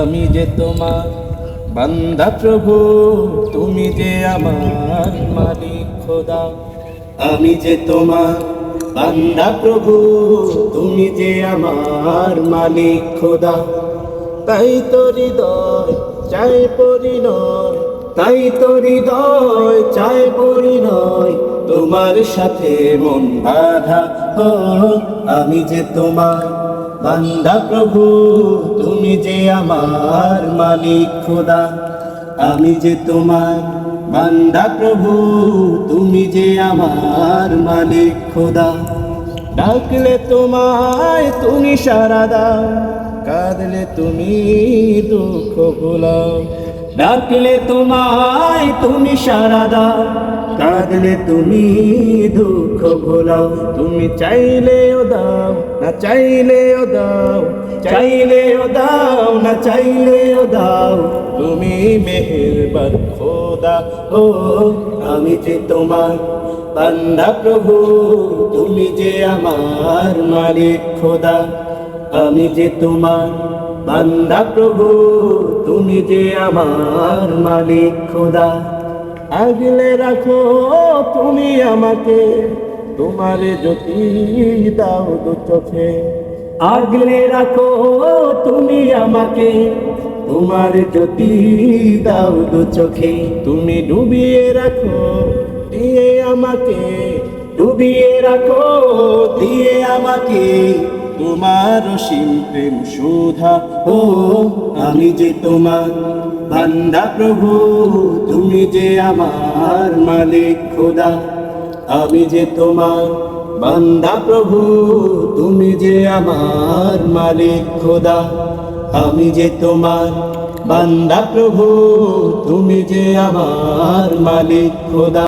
আমি যে তোমার বান্দা প্রভু, তুমি যে আমার মালিক খোদা। আমি যে তোমার বান্দা প্রভু, তুমি যে আমার মালিক খোদা। তাই তো হৃদয় চাই পরিণয়, তাই তো হৃদয় চাই পরিণয়, তোমার সাথে মন বাঁধা। ও আমি যে তোমার বান্দা প্রভু, তুমি যে আমার মালিক খোদা। আমি যে তোমার বান্দা প্রভু, তুমি যে আমার মালিক খোদা। ডাকলে তোমায় তুমি সাড়া দাও, কাঁদলে তুমি দুঃখ ভোলাও। ডাকলে তোমায় তুমি সাড়া দাও, কাঁদলে তুমি দুঃখ ভোলাও। তুমি চাইলেও দাও না চাইলেও দাও, চাইলেও দাও না চাইলেও দাও, তুমি মেহেরবান খোদা। ও আমি যে তোমার বান্দা প্রভু, তুমি যে আমার মালিক খোদা। আমি যে তোমার বান্দা প্রভু, তুমি যে আমার মালিক খোদা। আগলে রাখো তুমি আমাকে, তোমার জ্যোতি দাও দু চোখে। আগলে রাখো তুমি আমাকে, তোমার জ্যোতি দাও দু চোখে। তুমি ডুবিয়ে রাখো দিয়ে আমাকে, ডুবিয়ে রাখো দিয়ে আমাকে, তোমার অসীম প্রেম সুধা। ও আমি যে তোমার বান্দা প্রভু, তুমি যে আমার মালিক খোদা। আমি যে তোমার বান্দা প্রভু, তুমি যে আমার মালিক খোদা। আমি যে তোমার বান্দা প্রভু, তুমি যে আমার মালিক খোদা।